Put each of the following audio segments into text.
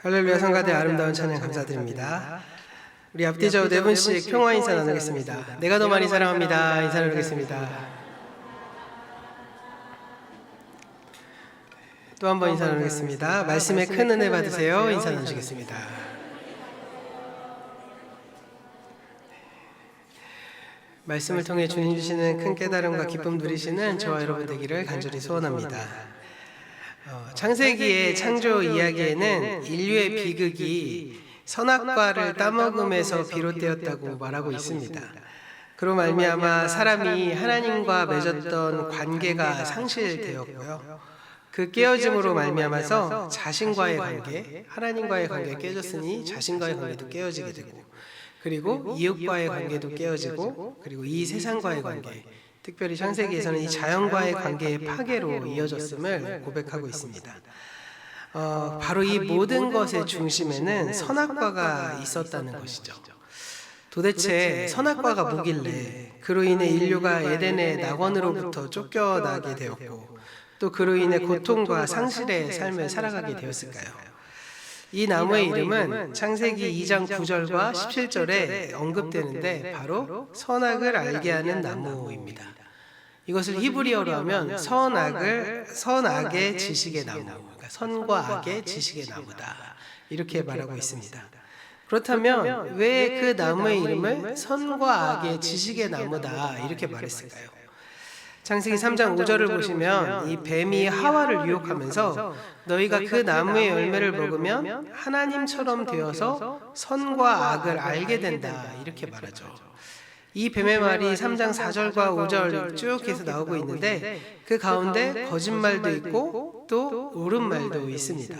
할렐루야 성가대 아름다운 찬양 감사드립니다. 우리 앞뒤좌우 네 분씩 평화 인사 나누겠습니다. 내가 더 많이 사랑합니다. 인사 나누겠습니다. 또 한 번 인사 나누겠습니다. 말씀에 큰 은혜 받으세요. 인사 나누시겠습니다. 말씀을 통해 주님 주시는 큰 깨달음과 기쁨 누리시는 저와 여러분 되기를 간절히 소원합니다. 창세기의 창조 이야기에는 인류의 비극이 선악과를 따먹음에서 비롯되었다고 말하고 있습니다. 그로 말미암아 사람이 하나님과 맺었던 관계가 상실되었고요. 그 깨어짐으로 말미암아서 자신과의 관계, 하나님과의 관계가 깨졌으니 자신과의 관계도 깨어지게 되고, 그리고 이웃과의 관계도 깨어지고, 그리고 이 세상과의 관계, 특별히 창세기에서는 이 자연과의 관계의 파괴로 이어졌음을 고백하고 있습니다. 바로 이 모든 것의 중심에는 선악과가 있었다는 것이죠. 도대체 선악과가 뭐길래 그로 인해 인류가 에덴의 낙원으로부터 쫓겨나게 되었고, 또 그로 인해 고통과 상실의 삶을 살아가게 되었을까요? 이 나무의 이름은 창세기 2장 9절과 17절에 언급되는데 바로 선악을 알게 하는 나무입니다. 이것을 히브리어로 하면 선악의 지식의 나무, 그러니까 선과 악의 지식의 나무다, 이렇게 말하고 있습니다. 그렇다면 왜 그 나무의 이름을 선과 악의 지식의 나무다 이렇게 말했을까요? 창세기 3장 5절을 보시면 이 뱀이 하와를 유혹하면서 너희가 그 나무의 열매를 먹으면 하나님처럼 되어서 선과 악을 알게 된다 이렇게 말하죠. 이 뱀의 말이 3장 4절과 5절 쭉 해서 나오고 있는데 그 가운데 거짓말도 있고 또 옳은 말도 있습니다.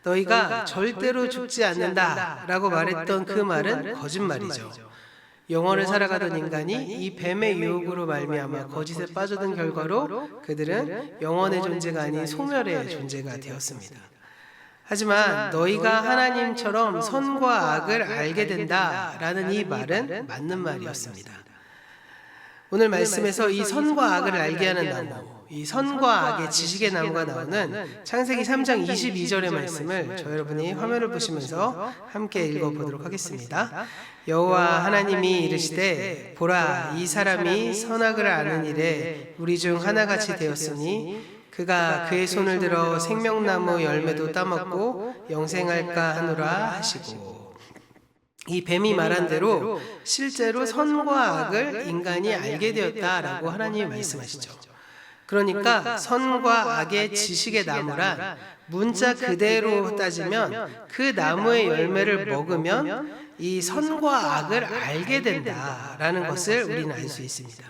너희가 절대로 죽지 않는다 라고 말했던 그 말은 거짓말이죠. 영원을 살아가던 인간이 이 뱀의 유혹으로 말미암아 거짓에 빠져든 결과로 그들은 영원의 존재가 아닌 소멸의 존재가 되었습니다. 하지만 너희가 하나님처럼 선과 악을 알게 된다라는 이 말은 맞는 말이었습니다. 오늘 말씀에서 이 선과 악을 알게 하는 나무, 이 선과 악의 지식의 나무가 나오는 창세기 3장 22절의 말씀을 저 여러분이 화면을 보시면서 함께 읽어보도록 하겠습니다. 여호와 하나님이 이르시되 보라 이 사람이 선악을 아는 일에 우리 중 하나같이 되었으니 그가 그의 손을 들어 생명나무 열매도 따먹고 영생할까 하노라 하시고, 이 뱀이 말한 대로 실제로 선과 악을 인간이 알게 되었다라고 하나님이 말씀하시죠. 그러니까 선과 악의 지식의 나무란 문자 그대로 따지면 그 나무의 열매를 먹으면 이 선과 악을 알게 된다라는 것을 우리는 알 수 있습니다.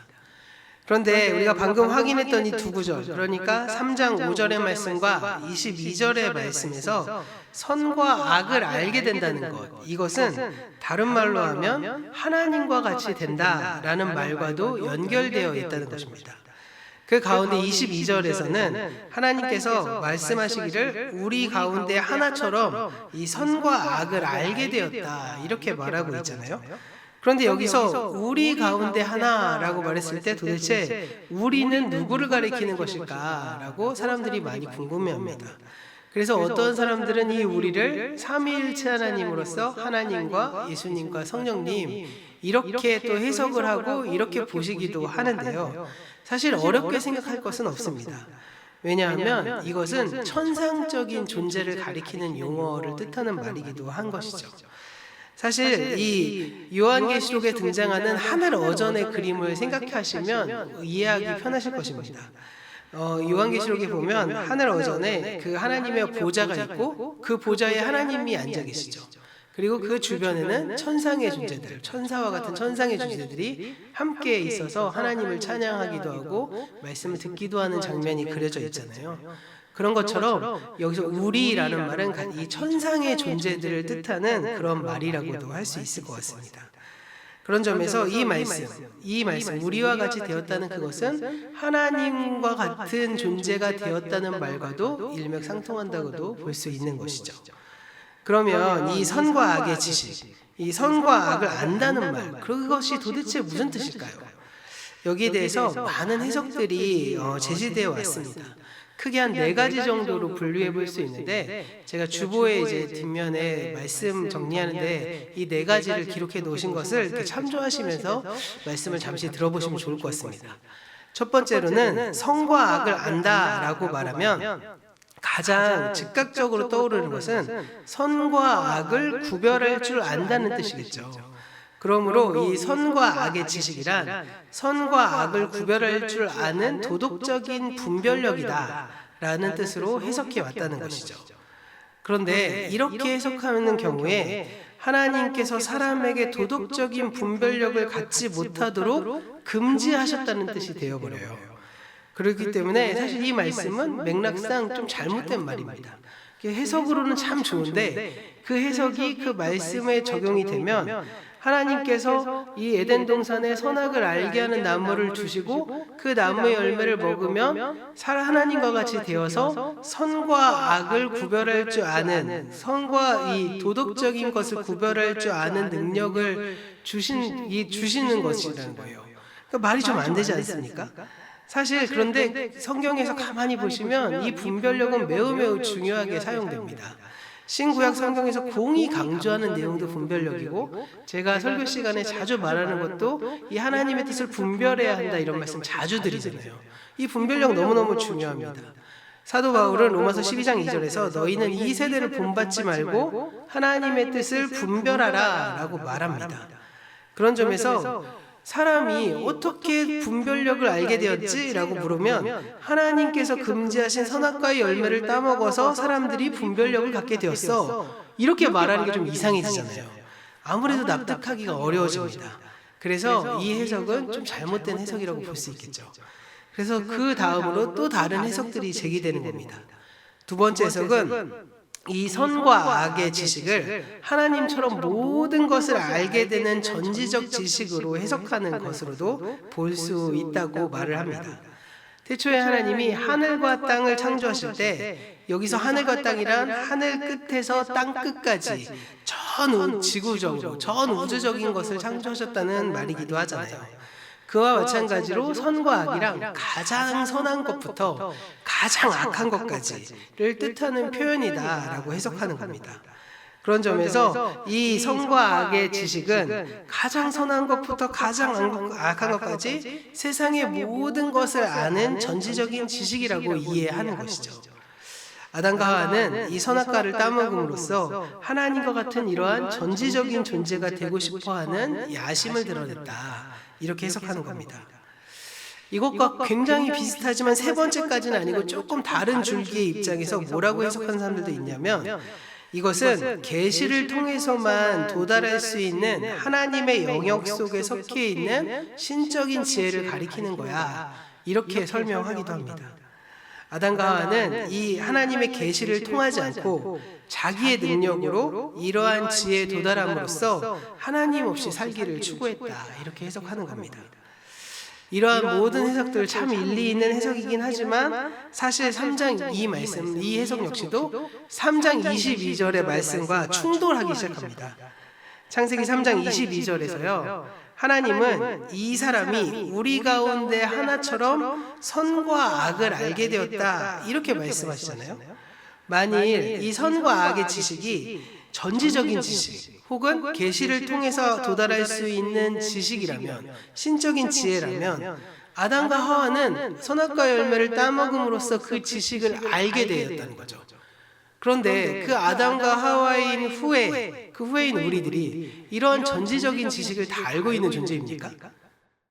그런데 우리가 방금 확인했던 이 두 구절, 그러니까 3장 5절의 말씀과 22절의 말씀에서 선과 악을 알게 된다는 것, 이것은 다른 말로 하면 하나님과 같이 된다라는 말과도 연결되어 있다는 것입니다. 그 가운데 22절에서는 하나님께서 말씀하시기를 우리 가운데 하나처럼 이 선과 악을 알게 되었다 이렇게 말하고 있잖아요. 그런데 여기서 우리 가운데 하나라고 말했을 때 도대체 우리는 누구를 가리키는 것일까라고 사람들이 많이 궁금해합니다. 그래서 어떤 사람들은 이 우리를 삼위일체 하나님으로서 하나님과 예수님과 성령님 이렇게 또 해석을 하고 이렇게 보시기도 하는데요. 사실 어렵게 생각할 것은 없습니다. 왜냐하면 이것은 천상적인 존재를 가리키는 용어를 뜻하는 말이기도 한 것이죠. 사실 이 요한계시록에 등장하는 하늘 어전의 그림을 생각하시면 이해하기 편하실 것입니다. 요한계시록에 보면 하늘 어전에 그 하나님의 보좌가 있고 그 보좌에 하나님이 앉아 계시죠. 그리고 그 주변에는 천상의 존재들, 천사와 같은 천상의 존재들이 함께 있어서 하나님을 찬양하기도 하고 말씀을 듣기도 하는 장면이 그려져 있잖아요. 그런 것처럼 여기서 우리라는 말은 이 천상의 존재들을 뜻하는 그런 말이라고도 할 수 있을 것 같습니다. 그런 점에서 이 말씀 우리와 같이 되었다는 그것은 하나님과 같은 존재가 되었다는 말과도 일맥상통한다고도 볼 수 있는 것이죠. 그러면 이 선과 악의 지식, 이 선과 악을 안다는 말, 그것이 도대체 무슨 뜻일까요? 여기에 대해서 많은 해석들이 제시되어 왔습니다. 크게 한 4가지 정도로 분류해 볼 수 있는데, 제가 주보에 이제 뒷면에 말씀 정리하는데 이 4가지를 기록해 놓으신 것을 이렇게 참조하시면서 말씀을 잠시 들어보시면 좋을 것 같습니다. 첫 번째로는 선과 악을 안다라고 말하면 가장 즉각적으로 떠오르는 것은 선과 악을 구별할 줄 안다는 뜻이겠죠. 그러므로 이 선과 악의 지식이란 선과 악을 구별할 줄 아는 도덕적인 분별력이다 라는 뜻으로 해석해 왔다는 것이죠. 그런데 이렇게 해석하는 경우에 하나님께서 사람에게 도덕적인 분별력을 갖지 못하도록 금지하셨다는 뜻이 되어버려요. 그렇기 때문에 사실 이 말씀은 맥락상 좀 잘못된 말입니다. 해석으로는 참 좋은데 그 해석이 그 말씀에 적용이 되면 하나님께서 이 에덴 동산에 선악을 알게 하는 나무를 주시고 그 나무의 열매를 먹으면 하나님과 같이 되어서 선과 악을 구별할 줄 아는, 선과 이 도덕적인 것을 구별할 줄 아는 능력을 주시는 것이라는 거예요. 그러니까 말이 좀 안 되지 않습니까? 사실 그런데 성경에서 가만히 보시면 이 분별력은 매우 중요하게 사용됩니다. 신구약 성경에서 공히 강조하는 내용도 분별력이고, 제가 설교 시간에 자주 말하는 것도 이 하나님의 뜻을 분별해야 한다 이런 말씀 자주 드리잖아요. 이 분별력 너무너무 중요합니다. 사도 바울은 로마서 12장 2절에서 너희는 이 세대를 본받지 말고 하나님의 뜻을 분별하라 라고 말합니다. 그런 점에서 사람이 어떻게 분별력을 알게 되었지? 라고 물으면 하나님께서 금지하신 선악과의 열매를 따먹어서 사람들이 분별력을 갖게 되었어. 이렇게 말하는 게 좀 이상해지잖아요. 아무래도 납득하기가 어려워집니다. 그래서 이 해석은 좀 잘못된 해석이라고 볼 수 있겠죠. 그래서 그 다음으로 또 다른 해석들이 제기되는 겁니다. 두 번째 해석은 이 선과 악의 지식을 하나님처럼 모든 것을 알게 되는 전지적 지식으로 해석하는 것으로도 볼 수 있다고 말을 합니다. 태초에 하나님이 하늘과 땅을 창조하실 때 여기서 하늘과 땅이란 하늘 끝에서 땅 끝까지 전 지구적으로, 전 우주적인 것을 창조하셨다는 말이기도 하잖아요. 그와 마찬가지로 선과 악이랑 가장 선한 것부터 가장 악한 것까지를 뜻하는 표현이다라고 해석하는 겁니다. 그런 점에서 이 선과 악의 지식은 가장 선한 것부터 가장 악한 것까지 세상의 모든 것을 아는 전지적인 지식이라고 이해하는 것이죠. 아담과 하와는 이 선악과를 따먹음으로써 하나님과 같은 이러한 전지적인 존재가 되고 싶어하는 야심을 드러냈다. 이렇게 해석하는 겁니다. 이것과 굉장히 비슷하지만 세 번째까지는 아니고 조금 다른 줄기의 입장에서 뭐라고 해석하는 사람들도 있냐면 이것은 계시를 통해서만 도달할 수 있는 하나님의 영역 속에 섞여 있는 신적인 지혜를 가리키는 거야. 이렇게 설명하기도 합니다. 아담과 하와는 이 하나님의 계시를 통하지 않고 자기의 능력으로 이러한 지혜에 도달함으로써 하나님 없이 살기를 추구했다. 이렇게 해석하는 겁니다. 이러한 모든 해석들 참 일리 있는 해석이긴 하지만 사실 3장 이 말씀, 이 해석 역시도 3장 22절의 말씀과 충돌하기 시작합니다. 창세기 3장 22절에서요. 하나님은 이 사람이 우리 가운데 하나처럼 선과 악을 알게 되었다. 이렇게 말씀하시잖아요. 만일 이 선과 악의 지식이 전지적인 지식 혹은 계시를 통해서 도달할 수 있는 지식이라면, 신적인 지혜라면 아담과 하와는 선악과 열매를 따먹음으로써 그 지식을 알게 되었다는 거죠. 그런데 그 아담과 하와인 후에, 그 후에인 우리들이 이런 전지적인 지식을 다 알고 있는 존재입니까?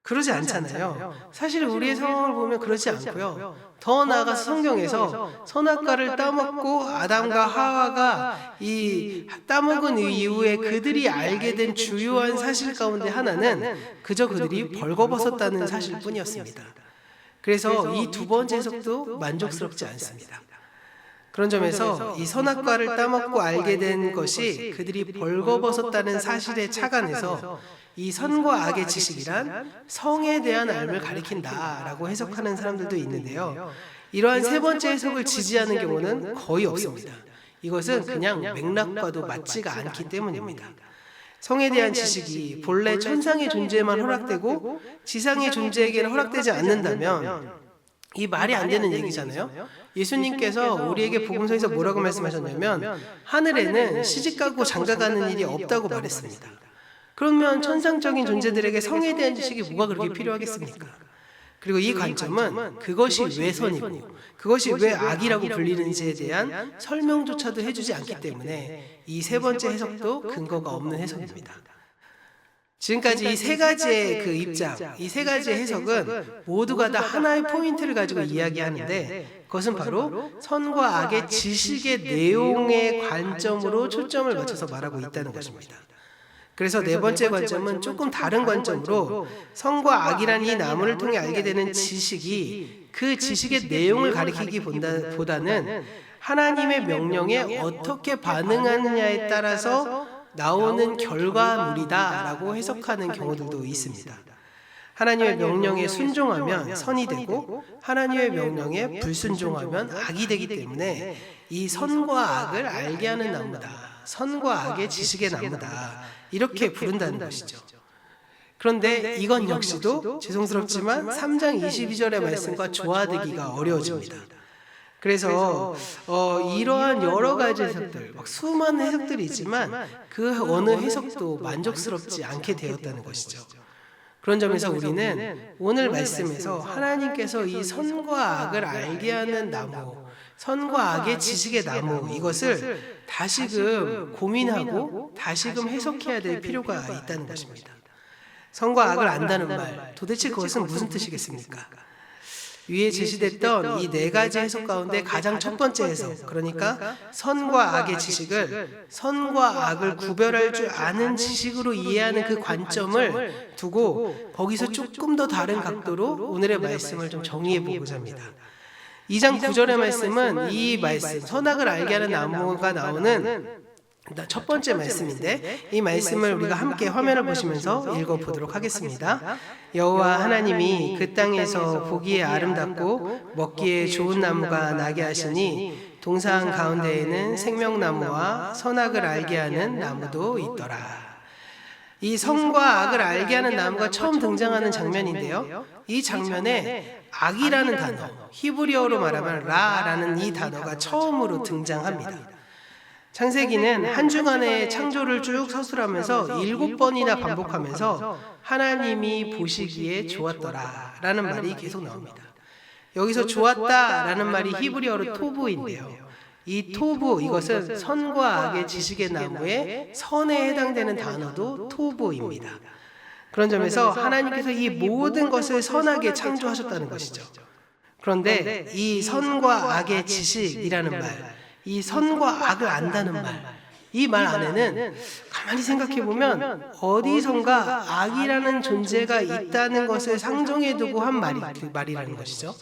그러지 않잖아요. 사실 우리의 상황을 보면 그렇지 않고요. 더 나아가서 성경에서 선악과를 따먹고 아담과 하와가 이 따먹은 이후에 그들이 알게 된 주요한 사실 가운데 하나는 그저 그들이 벌거벗었다는 사실뿐이었습니다. 그래서 이 두 번째 해석도 만족스럽지 않습니다. 그런 점에서 이 선악과를 따먹고 알게 된 것이 그들이 벌거벗었다는 사실에 착안해서 이 선과 악의 지식이란 성에 대한 알을 가리킨다라고 해석하는 사람들도 있는데요. 이러한 세 번째 해석을 지지하는 경우는 거의 없습니다. 이것은 그냥 맥락과도 맞지가 않기 때문입니다. 성에 대한 지식이 본래 천상의 존재에만 허락되고 지상의 존재에게는 허락되지 않는다면 이 말이 안 되는 얘기잖아요. 예수님께서 우리에게 복음서에서 뭐라고 말씀하셨냐면 하늘에는 시집가고 장가가는 일이 없다고 말했습니다. 그러면 천상적인 존재들에게 성에 대한 지식이 뭐가 그렇게 필요하겠습니까? 그리고 이 관점은 그것이 왜 선이고 그것이 왜 악이라고 불리는지에 대한 설명조차도 해주지 않기 때문에 이 세 번째 해석도 근거가 없는 해석입니다. 지금까지 이 세 가지의 그 입장, 이 세 가지의 해석은 모두가 다 하나의 포인트를 가지고 이야기하는데 그것은 바로 선과 악의 지식의 내용의 관점으로 초점을 맞춰서 말하고 있다는 것입니다. 그래서 네 번째 관점은 조금 다른 관점으로 선과 악이라는 이 나무를 통해 알게 되는 지식이 그 지식의 내용을 가리키기보다는 하나님의 명령에 어떻게 반응하느냐에 따라서 나오는 결과물이다라고 해석하는 경우들도 있습니다. 하나님의 명령에 순종하면 선이 되고 하나님의 명령에 불순종하면 악이 되기 때문에 이 선과 악을 알게 하는 나무다. 선과 악의 지식의 나무다. 이렇게 부른다는 것이죠. 그런데 이건 역시도 죄송스럽지만 3장 22절의 말씀과 조화되기가 어려워집니다. 그래서 이러한 여러 가지 해석들, 막 수많은 해석들이 있지만 그 어느 해석도 만족스럽지 않게 되었다는 것이죠. 그런 점에서 우리는 오늘 말씀에서 하나님께서 이 선과 악을 알게 하는 나무, 선과 악의 지식의 나무, 이것을 다시금 고민하고 다시금 해석해야 될 필요가 있다는 것입니다. 선과 악을 안다는 말, 도대체 그것은 무슨 뜻이겠습니까? 위에 제시됐던 이 네 가지 해석 가운데 가장 첫 번째 해석, 그러니까 선과 악의 지식을 선과 악을 구별할 줄 아는 지식으로 이해하는 그 관점을 두고 거기서 조금 더 다른 각도로 오늘의 말씀을 좀 정리해 보고자 합니다. 2장 9절의 말씀은 이 말씀, 선악을 알게 하는 나무가 나오는 첫 번째 말씀인데 이 말씀을 우리가 함께 화면을 보시면서 읽어보도록 하겠습니다. 여호와 하나님이 그 땅에서 보기에 아름답고 먹기에 좋은 나무가 나게 하시니 동산 가운데에는 생명나무와 선악을 알게 하는 나무도 있더라. 이 선과 악을 알게 하는 나무가 처음 등장하는 장면인데요. 이 장면에 악이라는 단어, 히브리어로 말하면 라라는 이 단어가 처음으로 등장합니다. 창세기는 한 주간의 창조를 쭉 서술하면서 7번이나 반복하면서 하나님이 보시기에 좋았더라 라는 말이 계속 나옵니다. 여기서 좋았다 라는 말이 히브리어로 토브인데요. 이 토브, 이것은 선과 악의 지식의 나무의 선에 해당되는 단어도 토브입니다. 그런 점에서 하나님께서 이 모든 것을 선하게 창조하셨다는 것이죠. 그런데 이 선과 악의 지식이라는 말, 이 선과 악을 안다는 말, 이 말 안에는 가만히 생각해보면 어디선가 악이라는 존재가 있다는 것을 상정해 두고 한 말이라는 것이죠.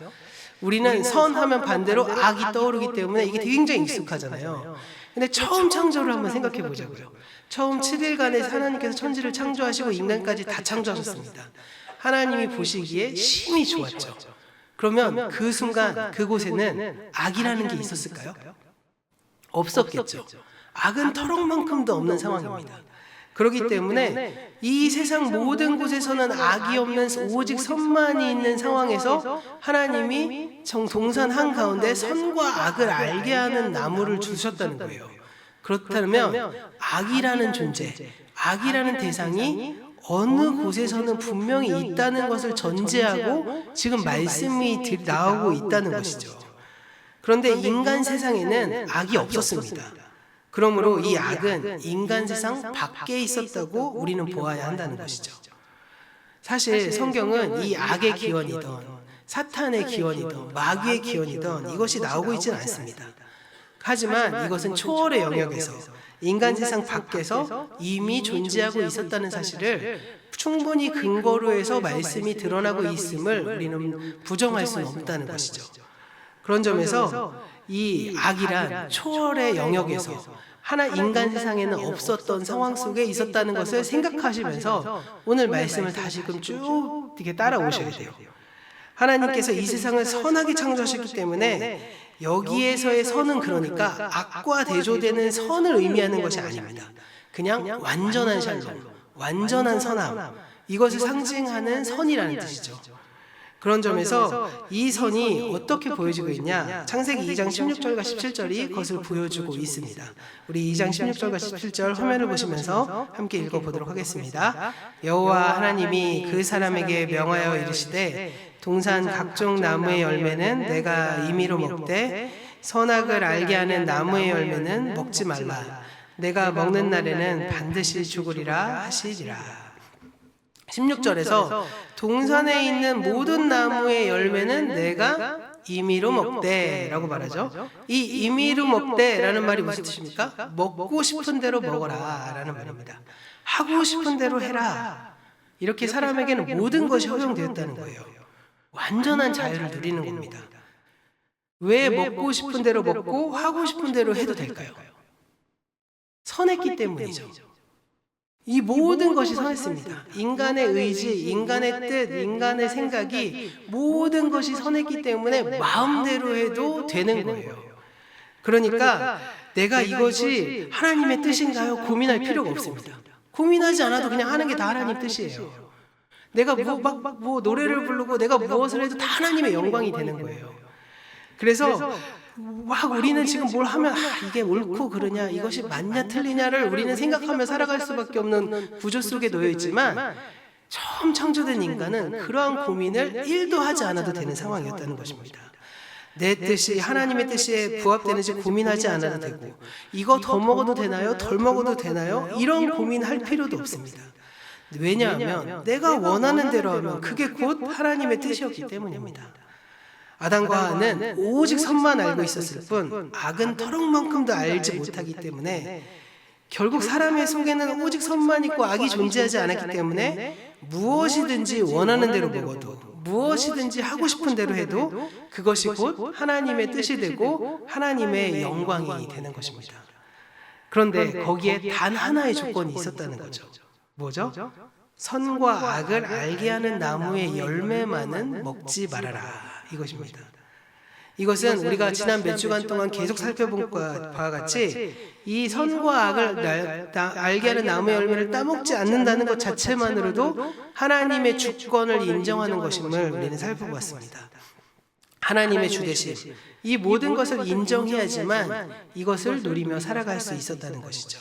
우리는 선하면 반대로 악이 떠오르기 때문에 이게 굉장히 익숙하잖아요. 근데 처음 창조를 한번 생각해 보자고요. 처음 7일간에 하나님께서 천지를 창조하시고 인간까지 다 창조하셨습니다. 하나님이 보시기에 심히 좋았죠. 그러면 그 순간 그곳에는 악이라는 게 있었을까요? 없었겠죠. 악은 터럭만큼도 없는 상황입니다. 그렇기 때문에 이 세상 모든 곳에서는 악이 없는 오직 선만이 있는 상황에서 하나님이 동산 한가운데 선과 악을 알게 하는 나무를 주셨다는 거예요. 그렇다면 악이라는 존재, 악이라는 대상이 어느 곳에서는 분명히 있다는 것을 전제하고 지금 말씀이 나오고 있다는 것이죠. 그런데 인간 세상에는 악이 없었습니다. 그러므로 이 악은 인간 세상 밖에 있었다고 우리는 보아야 한다는 것이죠. 사실 성경은 이 악의 기원이던 사탄의 기원이던 마귀의 기원이던 이것이 나오고 있지는 않습니다. 하지만 이것은 초월의 영역에서 인간 세상 밖에서 이미 존재하고 있었다는 사실을 충분히 근거로 해서 말씀이 드러나고 있음을 우리는 부정할 수는 없다는 것이죠. 그런 점에서 이 악이란 초월의 영역에서 하나 인간 세상에는 없었던 상황 속에 있었다는 것을 생각하시면서 오늘 말씀을 다시금 쭉 이렇게 따라오셔야 돼요. 하나님께서 이 세상을 선하게 창조하셨기 때문에 여기에서의 선은 그러니까 악과 대조되는 선을 의미하는 것이 아닙니다. 그냥 완전한 샬롬, 완전한 선함, 이것을 상징하는 선이라는 뜻이죠. 그런 점에서 이 선이 어떻게 보여지고 있냐? 창세기 2장 16절과 17절이 그것을 보여주고 있습니다. 우리 2장 16절과 17절 화면을 보시면서 함께 읽어보도록 하겠습니다. 여호와 하나님이 그 사람에게 명하여 이르시되 동산 각종 나무의 열매는 내가 임의로 먹되 선악을 알게 하는 나무의 열매는 먹지 말라. 내가 먹는 날에는 반드시 죽으리라 하시리라. 16절에서 동산에 있는 모든 나무의 열매는 내가 임의로 먹되 라고 말하죠. 이 임의로 먹되 라는 말이 무슨 뜻입니까? 먹고 싶은 대로 먹어라 라는 말입니다. 하고 싶은 대로 해라. 이렇게 사람에게는 모든 것이 허용되었다는 거예요. 완전한 자유를 누리는 겁니다. 왜 먹고 싶은 대로 먹고 하고 싶은 대로 해도 될까요? 선했기 때문이죠. 이 모든 것이 선했습니다. 인간의 의지, 인간의 뜻, 인간의 생각이 모든 것이 선했기 때문에 마음대로 해도 되는 거예요. 그러니까 내가 이것이 하나님의 뜻인가요? 고민할 필요가 없습니다. 고민하지 않아도 그냥 하는 게 다 하나님 뜻이에요. 내가 노래를 부르고 내가 무엇을 해도 다 하나님의 영광이 되는 거예요. 그래서 막 우리는 지금 뭘 하면 이게 옳고 그르냐, 이것이 맞냐 틀리냐를 우리는 생각하며 살아갈 수밖에 없는 구조 속에 놓여 있지만 처음 창조된 인간은 그러한 고민을 1도 하지 않아도 되는 상황이었다는 것입니다. 내 뜻이 하나님의 뜻에 부합되는지 고민하지 않아도 되고, 이거 더 먹어도 되나요? 덜 먹어도 되나요? 이런 고민할 필요도 없습니다. 왜냐하면 내가 원하는 대로 하면 그게 곧 하나님의 뜻이었기 때문입니다. 아담과 하와는 오직 선만 알고 있었을 뿐 악은 터럭만큼도 알지 못하기 때문에 결국 사람의 속에는 오직 선만 있고 악이 존재하지 않았기 때문에 무엇이든지 원하는 대로 먹어도 무엇이든지 하고 싶은 대로 해도 그것이 곧 하나님의 뜻이 되고 하나님의 영광이 되는 것입니다. 그런데 거기에 단 하나의 조건이 있었다는 거죠. 뭐죠? 선과 악을 알게 하는 나무의 열매만은 먹지 말아라. 이것입니다. 이것은 우리가 지난 몇 주간 동안 계속 살펴본 바와 같이 이 선과 악을 알게 하는 나무의 열매를 따먹지 않는다는 것 자체만으로도 하나님의 주권을 인정하는 것임을 우리는 살펴보았습니다. 하나님의 주되심, 이 모든 것을 인정해야지만 이것을 누리며 살아갈 수 있었다는 것이죠.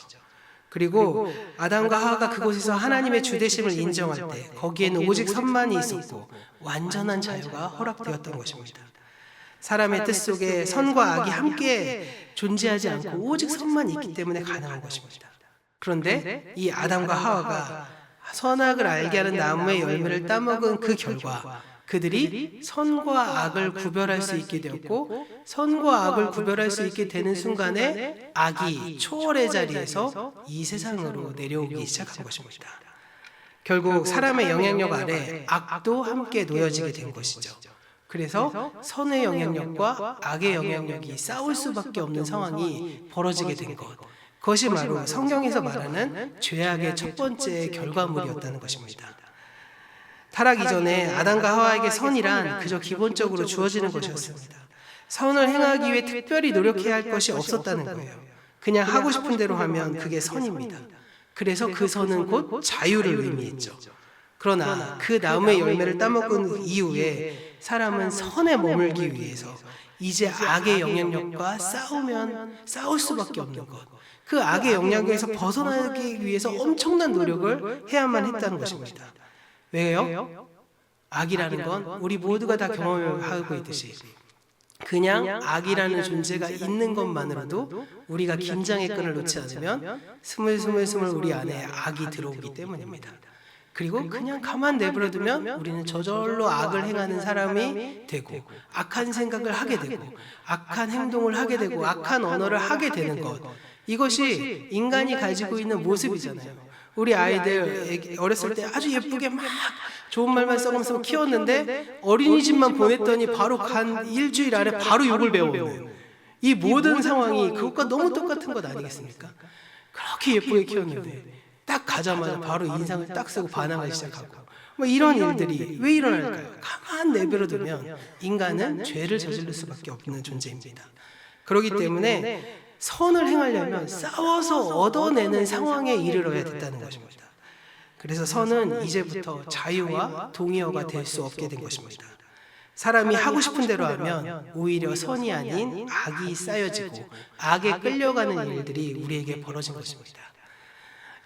그리고 아담과 하와가 그곳에서 하나님의 주되심을 인정할 때 거기에는 오직 선만이 있었고 완전한 자유가 허락되었던 것입니다. 사람의 뜻 속에 선과 악이 함께 존재하지 않고 오직 선만 있기 때문에 가능한 것입니다. 그런데 이 아담과 하와가 선악을 알게 하는 나무의 열매를 따먹은 그 결과 그들이 선과 악을 구별할 수 있게 되었고, 선과 악을 구별할 수 있게 되는 순간에 악이 초월의 자리에서 이 세상으로 내려오기 시작한 것입니다. 결국 사람의 영향력 아래 악도 함께 놓여지게 된 것이죠. 그래서 선의 영향력과 악의 영향력이 싸울 수밖에 없는 상황이 벌어지게 된 것, 그것이 바로 성경에서 말하는 죄악의 첫 번째 결과물이었다는 것입니다. 타락 이전에 아담과 하와에게 선이란 그저 기본적으로 주어지는 것이었습니다. 선을 행하기 위해 특별히 노력해야 할 것이 없었다는 거예요. 그냥 하고 싶은 대로 하면 그게 선입니다. 그래서 그 선은 곧 자유를 의미했죠. 그러나 그 나무의 열매를 따먹은 이후에 사람은 선에 머물기 위해서 이제 악의 영향력과 싸울 수밖에 없는 것, 그 악의 영향에서 벗어나기 위해서 엄청난 노력을 해야만 했다는 것입니다. 왜요? 악이라는 건 우리 모두가 다 경험하고 있듯이 그냥 악이라는 존재가 있는 것만으로도 우리가 긴장의 끈을 놓지 않으면 스물스물 우리 안에 악이 들어오기 때문입니다. 그리고 그냥 가만 내버려두면 우리는 저절로 악을 행하는 사람이 되고 악한 생각을 하게 되고 악한 행동을 하게 되고 악한 언어를 하게 되는 것, 이것이 인간이 가지고 있는 모습이잖아요. 우리 아이들 어렸을 때 아주 예쁘게 막 좋은 말만 써가면서 키웠는데 어린이집만 보냈더니 바로 간 일주일 안에 바로 욕을 배워오는 이 모든 상황이 그것과 너무 똑같은 것 아니겠습니까? 그렇게 예쁘게 키웠는데 딱 가자마자 바로 인상을 딱 쓰고 반항을 시작하고 뭐 이런 일들이 왜 일어날까요? 가만 내버려두면 인간은 죄를 저지를 수밖에 없는 존재입니다. 그렇기 때문에 선을 행하려면 싸워서 얻어내는 상황에 이르러야 됐다는 것입니다. 그래서 선은 이제부터 자유와 동의어가 될 수 없게 된 것입니다. 사람이 하고 싶은 대로 하면 오히려 선이 아닌 악이 쌓여지고 악에 끌려가는 일들이 우리에게 벌어진 것입니다.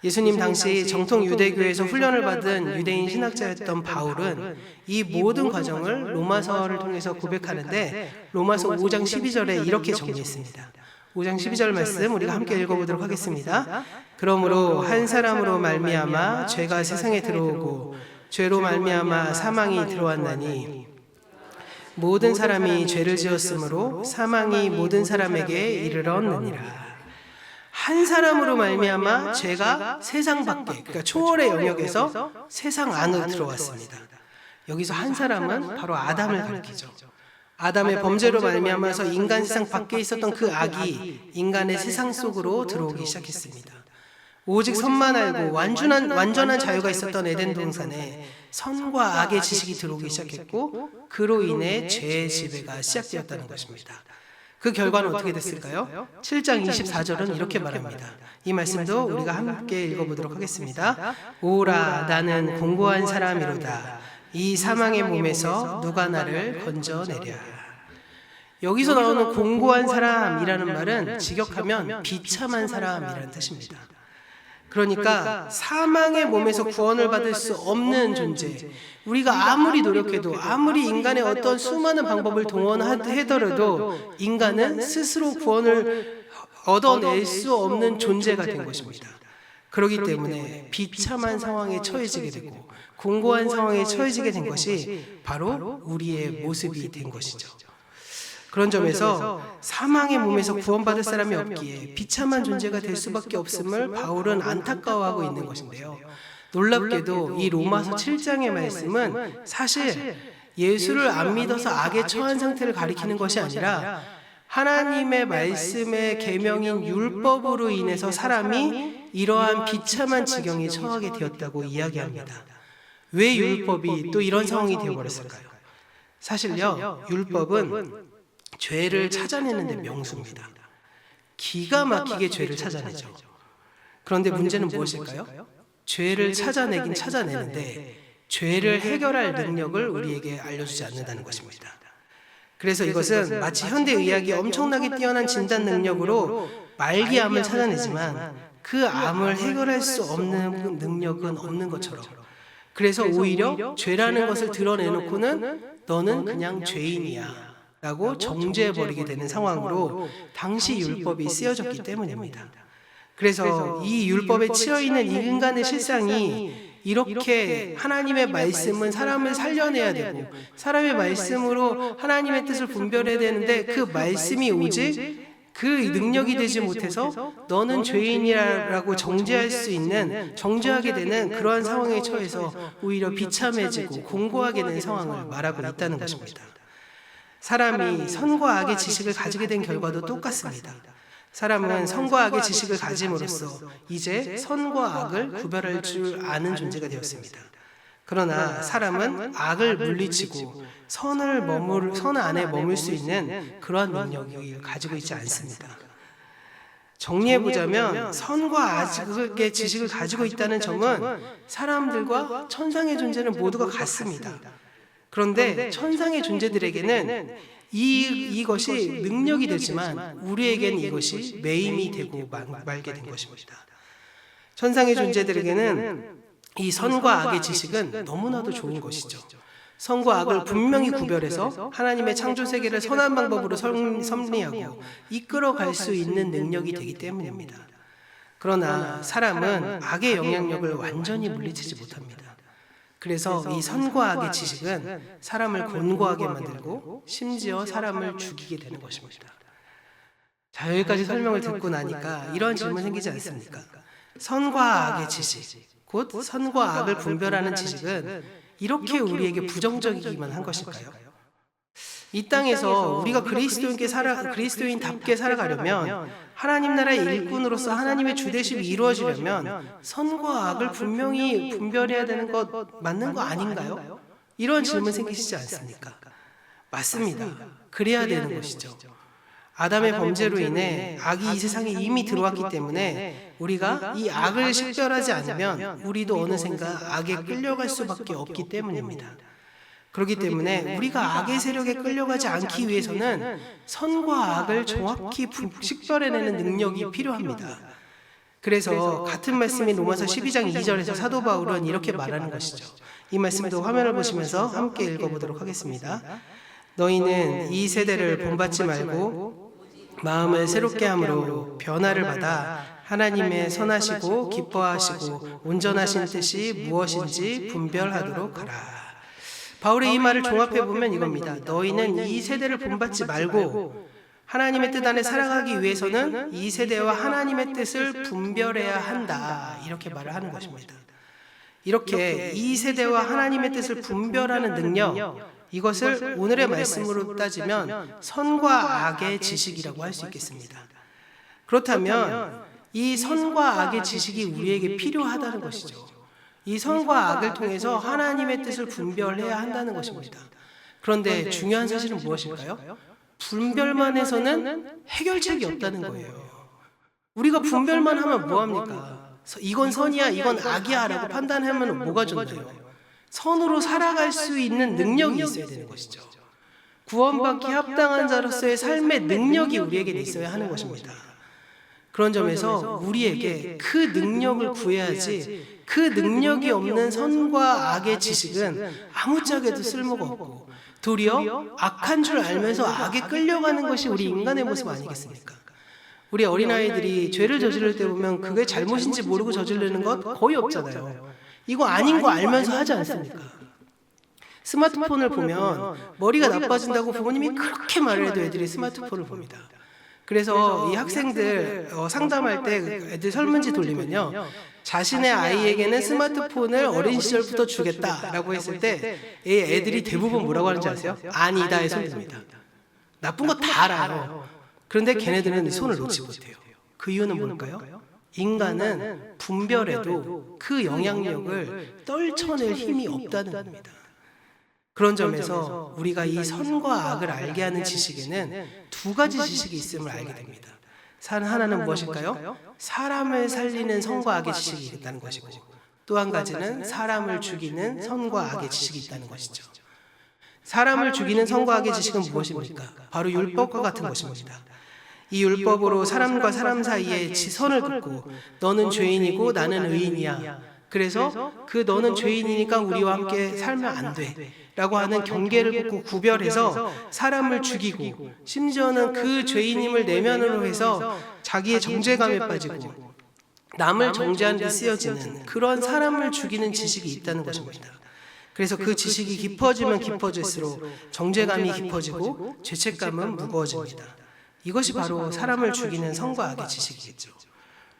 예수님 당시 정통 유대교에서 훈련을 받은 유대인 신학자였던 바울은 이 모든 과정을 로마서를 통해서 고백하는데 로마서 5장 12절에 이렇게 정리했습니다. 5장 12절 말씀 우리가 함께 읽어보도록 하겠습니다. 그러므로 한 사람으로 말미암아 죄가 세상에 들어오고 죄로 말미암아 사망이 들어왔나니 모든 사람이 죄를 지었으므로 사망이 모든 사람에게 이르렀느니라. 한 사람으로 말미암아 죄가 세상 밖에, 그러니까 초월의 영역에서 세상 안으로 들어왔습니다. 여기서 한 사람은 바로 아담을 가리키죠. 아담의 범죄로 말미암아서 인간 세상 밖에 있었던 그 악이 인간의 세상 속으로 들어오기 시작했습니다. 오직 선만 알고 완전한 자유가 있었던 에덴 동산에 선과 악의 지식이 들어오기 시작했고 그로 인해 죄의 지배가 시작되었다는 것입니다. 그 결과는 어떻게 됐을까요? 7장 24절은 이렇게 말합니다. 이 말씀도 우리가 함께 읽어보도록 하겠습니다. 오라 나는 공고한 사람이로다. 이 사망의 몸에서 누가 나를 건져내랴. 여기서 나오는 공고한 사람이라는 말은 직역하면 비참한 사람이라는 뜻입니다. 그러니까 사망의 몸에서 구원을 받을 수 없는 존재, 우리가 아무리 노력해도 아무리 인간의 어떤 수많은 방법을 동원하더라도 인간은 스스로 구원을 얻어낼 수 없는 존재가 된 것입니다. 그렇기 때문에 비참한 상황에 처해지게 되고 공고한 상황에 처해지게 된 것이 바로 우리의 모습이 된 것이죠. 그런 점에서 사망의 몸에서 구원받을 사람이 없기에 비참한 존재가 될 수밖에 없음을 바울은 안타까워하고 있는 것인데요. 놀랍게도 이 로마서 7장의 말씀은 사실 예수를 안 믿어서 악에 처한 상태를 가리키는 것이 아니라 하나님의 말씀의 계명인 율법으로 인해서 사람이 이러한 비참한 지경에 처하게 되었다고 이야기합니다. 왜 율법이 또 이런 상황이 되어버렸을까요? 사실요, 율법은 죄를 찾아내는 데 명수입니다. 기가 막히게 죄를 찾아내죠. 그런데 문제는 무엇일까요? 죄를 찾아내긴 찾아내는데 죄를 해결할 능력을 우리에게 알려주지 않는다는 것입니다. 그래서 이것은 마치 현대의학이 엄청나게 뛰어난 진단 능력으로 말기암을 찾아내지만 그 암을 해결할 수 없는 능력은 없는 것처럼, 그래서 오히려 죄라는 것을 드러내놓고는 너는 그냥 죄인이야 라고 정죄해버리게 되는 상황으로 당시 율법이 쓰여졌기 때문입니다. 그래서 이 율법에 치여있는 이 인간의 실상이 이렇게 하나님의 말씀은 사람을 살려내야 되고 사람의 말씀으로 하나님의 뜻을 분별해야 되는데 그 말씀이 오직 그 능력이 되지 못해서 너는 죄인이라고 정죄하게 되는 그러한 상황에 처해서 오히려 비참해지고 공고하게 되는 상황을 말하고 있다는 것입니다. 사람이 선과 악의 지식을 가지게 된 결과도 똑같습니다. 사람은 선과 악의 지식을 가짐으로써 이제 선과 악을 구별할 줄 아는 존재가 되었습니다. 그러나 사람은 악을 물리치고 선 안에 머물 수 있는 그러한 능력을 가지고 있지 않습니다. 정리해보자면 선과 악의 지식을 가지고 있다는 점은 사람들과 천상의 존재는 모두가 같습니다. 그런데 천상의 존재들에게는 이것이 능력이 되지만 우리에게는 이것이 매임이 되고 말게 된 것입니다. 천상의 존재들에게는 이 선과 악의 지식은 너무나도 좋은 것이죠. 선과 악을 분명히 구별해서 하나님의 창조 세계를 선한 방법으로 섭리하고 이끌어갈 수 있는 능력이 되기 때문입니다. 그러나 사람은 악의 영향력을 완전히 물리치지 못합니다. 그래서 이 선과 악의 지식은 사람을 곤고하게 만들고 심지어 사람을 죽이게 되는 것입니다. 자, 여기까지 설명을 듣고 나니까 이런 질문 생기지 않습니까? 선과 악의 지식, 곧 선과 악을 분별하는 지식은 이렇게 우리에게 부정적이기만 한 것일까요? 이 땅에서 우리가 그리스도인답게 살아가려면 하나님 나라의 일꾼으로서 하나님의 주대심이 이루어지려면 선과 악을 분명히 분별해야 되는 것 맞는 거 아닌가요? 이런 질문 생기시지 않습니까? 맞습니다. 그래야 되는 것이죠. 아담의 범죄로 인해 악이 이 세상에 이미 들어왔기 때문에 우리가 이 악을 식별하지 않으면 우리도 어느샌가 악에 끌려갈 수밖에 없기 때문입니다. 그렇기 때문에 우리가 악의 세력에 끌려가지 않기 위해서는 선과 악을 정확히 식별해내는 능력이 필요합니다. 그래서 같은 말씀인 로마서 12장 2절에서 사도 바울은 이렇게 말하는 것이죠. 이 말씀도 화면을 보시면서 함께 읽어보도록 하겠습니다. 너희는 이 세대를 본받지 말고 마음을 새롭게 함으로 변화를 받아 하나님의 선하시고 기뻐하시고 온전하신 뜻이 무엇인지 분별하도록 하라. 바울의 이 말을 종합해보면 이겁니다. 너희는 이 세대를 본받지 말고 하나님의 뜻 안에 살아가기 위해서는 이 세대와 하나님의 뜻을 분별해야 한다. 이렇게 말을 하는 것입니다. 이렇게 이 세대와 하나님의 뜻을 분별하는 능력, 이것을 오늘의 말씀으로 따지면 선과 악의 지식이라고 할 수 있겠습니다. 그렇다면 이 선과 악의 지식이 우리에게 필요하다는 것이죠. 이 선과 악을 통해서 하나님의 뜻을 분별해야 한다는 것입니다. 그런데 중요한 사실은 무엇일까요? 분별만 해서는 해결책이 없다는 거예요. 우리가 분별만 하면 뭐합니까? 이건 선이야, 이건 악이야 라고 판단하면 뭐가 좋나요? 선으로 살아갈 수 있는 능력이 있어야 되는 것이죠. 구원받기 합당한 자로서의 삶의 능력이 우리에게 있어야 하는 것입니다. 그런 점에서 우리에게 그 능력을 구해야지 그 능력이 없는 선과 악의 지식은 아무짝에도 쓸모가 없고 도리어 악한 줄 알면서 악에 끌려가는 것이 우리 인간의 모습 아니겠습니까? 우리 어린아이들이 죄를 저지를 때 보면 그게 잘못인지 모르고 저지르는 것 거의 없잖아요. 이거 아닌 거 알면서 하지 않습니까? 스마트폰을 보면 머리가 나빠진다고 부모님이 그렇게 말을 해도 애들이 스마트폰을 봅니다. 그래서 이 학생들 상담할 때 애들 설문지 돌리면요, 자신의 아이에게는 스마트폰을 어린 시절부터 주겠다라고 했을 때 애들이 대부분 뭐라고 하는지 아세요? 아니다의 손입니다. 나쁜 거 다 알아요. 그런데 걔네들은 손을 놓지 못해요. 그 이유는 뭘까요? 인간은 분별해도 그 영향력을 떨쳐낼 힘이 없다는 겁니다. 그런 점에서 우리가 이 선과 악을 알게 하는 지식에는 두 가지 지식이 있음을 알게 됩니다. 하나는 무엇일까요? 사람을 살리는 선과 악의 지식이 있다는 것이고, 또 한 가지는 사람을 죽이는 선과 악의 지식이 있다는 것이죠. 사람을 죽이는 선과 악의 지식은 무엇입니까? 바로 율법과 같은 것입니다. 이 율법으로 사람과 사람 사이에 지선을 긋고 너는 죄인이고 나는 의인이야. 그래서 그 너는 죄인이니까 우리와 함께 살면 안 돼 라고 하는 경계를 긋고 구별해서 사람을 죽이고, 심지어는 그 죄인임을 내면으로 해서 자기의 정죄감에 빠지고 남을 정죄하는 데 쓰여지는 그런 사람을 죽이는 지식이 있다는 것입니다. 그래서 그 지식이 깊어지면 깊어질수록 정죄감이 깊어지고 죄책감은 무거워집니다. 이것이 바로 사람을 죽이는 선과 악의 지식이겠죠.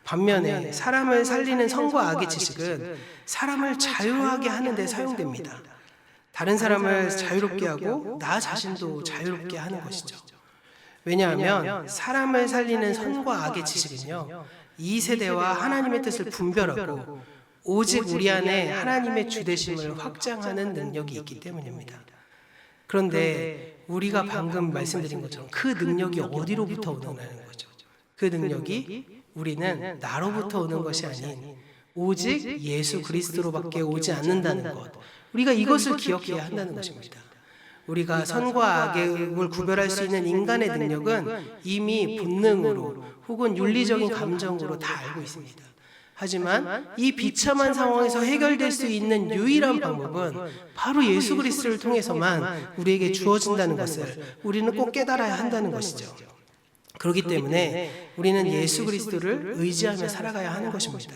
반면에 사람을 살리는 선과 악의 지식은 사람을 자유하게 하는 데 사용됩니다. 다른 사람을 자유롭게 하고 나 자신도 자유롭게 하는 것이죠. 왜냐하면 사람을 살리는 선과 악의 지식은요, 이 세대와 하나님의 뜻을 분별하고 오직 우리 안에 하나님의 주되심을 확장하는 능력이 있기 때문입니다. 그런데 우리가 방금 말씀드린 것처럼 그 능력이 어디로부터 오는 거죠? 그 능력이 우리는 나로부터 오는 것이 아닌 오직 예수 그리스도로밖에 오지 않는다는 것, 우리가 이것을 기억해야 한다는 것입니다. 우리가 선과 악을 구별할 수 있는 인간의 능력은 이미 본능으로 혹은 윤리적인 감정으로 다 알고 있습니다. 하지만 이 비참한 상황에서 해결될 수 있는 유일한 방법은 바로 예수 그리스도를 통해서만 우리에게 주어진다는 것을 우리는 꼭 깨달아야 한다는 것이죠. 그렇기 때문에 우리는 예수 그리스도를 의지하며 살아가야 하는 것입니다.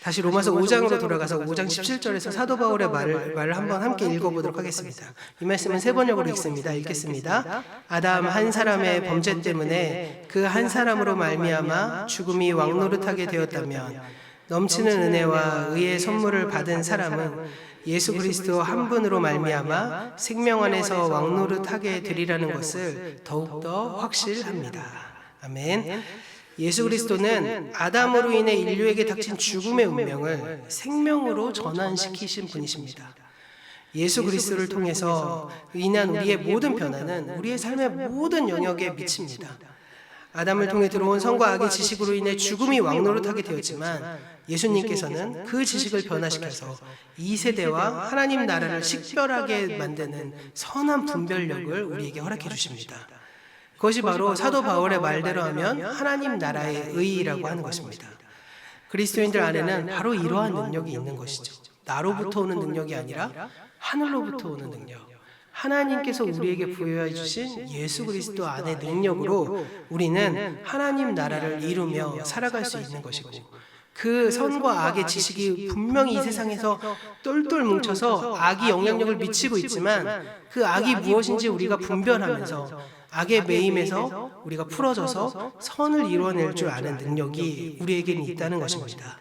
다시 로마서 5장으로 돌아가서 5장 17절에서 사도 바울의 말을 한번 함께 읽어보도록 하겠습니다. 이 말씀은 세 번역으로 읽겠습니다. 아담 한 사람의 범죄 때문에 그 한 사람으로 말미암아 죽음이 왕노릇하게 되었다면 넘치는 은혜와 의의 선물을 받은 사람은 예수 그리스도 한 분으로 말미암아 생명 안에서 왕노릇하게 되리라는 것을 더욱더 확실합니다. 아멘. 예수 그리스도는 아담으로 인해 인류에게 닥친 죽음의 운명을 생명으로 전환시키신 분이십니다. 예수 그리스도를 통해서 인한 우리의 모든 변화는 우리의 삶의 모든 영역에 미칩니다. 아담을 통해 들어온 선과 악의 지식으로 인해 죽음이 왕노릇하게 되었지만 예수님께서는 그 지식을 변화시켜서 이 세대와 하나님 나라를 식별하게 만드는 선한 분별력을 우리에게 허락해 주십니다. 그것이 바로 사도 바울의 말대로 하면 하나님 나라의 의의라고 하는 것입니다. 그리스도인들 안에는 바로 이러한 능력이 있는 것이죠. 나로부터 오는 능력이 아니라 하늘로부터 오는 능력. 하나님께서 우리에게 부여해 주신 예수 그리스도 안의 능력으로 우리는 하나님 나라를 이루며 살아갈 수 있는 것이고, 그 선과 악의 지식이 분명히 이 세상에서 똘똘 뭉쳐서 악이 영향력을 미치고 있지만 그 악이 무엇인지 우리가 분별하면서 악의 매임에서 우리가 풀어져서 선을 이루어낼 줄 아는 능력이 우리에게는 있다는 것입니다.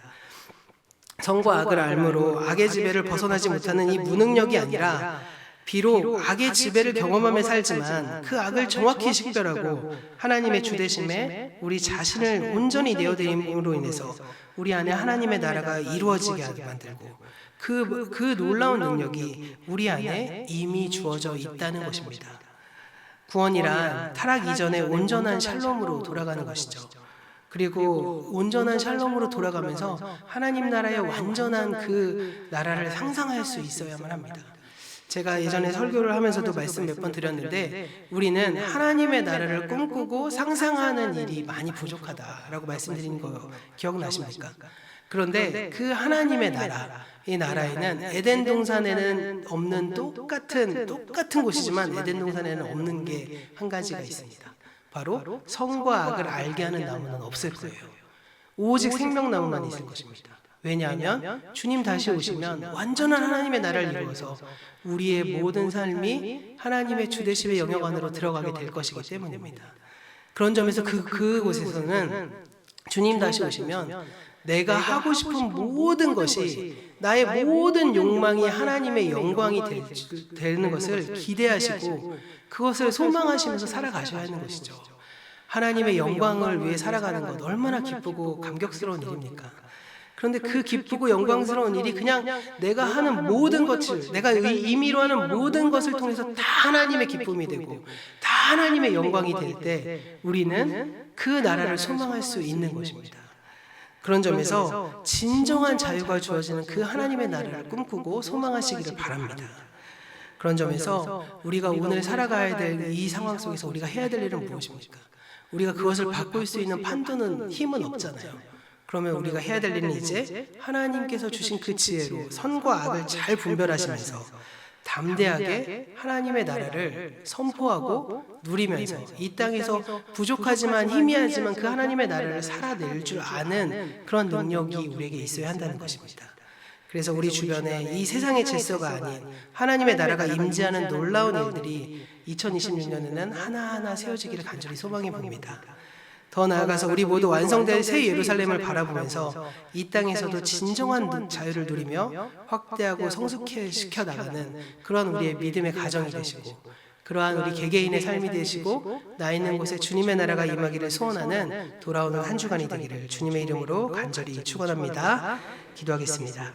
선과 악을 알므로 악의 지배를 벗어나지 못하는 이 무능력이 아니라 비록 악의 지배를 경험하며 살지만 그 악을 정확히 식별하고 하나님의 주되심에 우리 자신을 온전히 내어드림으로 인해서 우리 안에 하나님의 나라가 이루어지게 만들고 그 놀라운 능력이 우리 안에 이미 주어져 있다는 것입니다. 구원이란 타락 이전에 온전한 샬롬으로 돌아가는 것이죠. 그리고 온전한 샬롬으로 돌아가면서 하나님 나라의 완전한 그 나라를 상상할 수 있어야만 합니다. 제가 예전에 설교를 하면서도 말씀 몇 번 드렸는데 우리는 하나님의 나라를 꿈꾸고 상상하는 일이 많이 부족하다라고 말씀드린 거 기억나십니까? 그런데 그 하나님의 나라, 이 나라에는 에덴 동산에는 없는 똑같은 곳이지만 에덴 동산에는 없는 게 한 가지가 있습니다. 바로 선과 악을 알게 하는 나무는 없을 거예요. 오직 생명나무만 있을 것입니다. 왜냐하면 주님 다시 오시면 완전한 하나님의 나라를 이루어서 우리의 모든 삶이 하나님의 주되심의 영역 안으로 들어가게 될 것이기 때문입니다. 그런 점에서 그곳에서는 주님 다시 오시면 내가 하고 싶은 모든 것이, 나의 모든 욕망이 하나님의 영광이 되는 것을 기대하시고 그것을 소망하시면서 살아가셔야 하는 것이죠. 하나님의 영광을 위해 살아가는 것 얼마나 기쁘고 감격스러운 일입니까? 그런데 그 기쁘고 영광스러운 일이 그냥 내가 하는 모든 것을, 내가 임의로 하는 모든 것을 통해서 다 하나님의 기쁨이 되고 다 하나님의 영광이 될 때 우리는 그 나라를 소망할 수 있는 것입니다. 그런 점에서 진정한 자유가 주어지는 그 하나님의 나라를 꿈꾸고 소망하시기를 바랍니다. 그런 점에서 우리가 오늘 살아가야 될 이 상황 속에서 우리가 해야 될 일은 무엇입니까? 우리가 그것을 바꿀 수 있는 판도는 힘은 없잖아요. 그러면 우리가 해야 될 일은 이제 하나님께서 주신 그 지혜로 선과 악을 잘 분별하시면서 담대하게 하나님의 나라를 선포하고 누리면서 이 땅에서 부족하지만 희미하지만 그 하나님의 나라를 살아낼 줄 아는 그런 능력이 우리에게 있어야 한다는 것입니다. 그래서 우리 주변에 이 세상의 질서가 아닌 하나님의 나라가 임재하는 놀라운 일들이 2026년에는 하나하나 세워지기를 간절히 소망해 봅니다. 더 나아가서 우리 모두 완성될 새 예루살렘을 바라보면서 이 땅에서도 진정한 자유를 누리며 확대하고 성숙시켜 나가는 그런 우리의 믿음의 가정이 되시고, 그러한 우리 개개인의 삶이 되시고 나 있는 곳에 주님의 나라가 임하기를 소원하는 돌아오는 한 주간이 되기를 주님의 이름으로 간절히 축원합니다. 기도하겠습니다.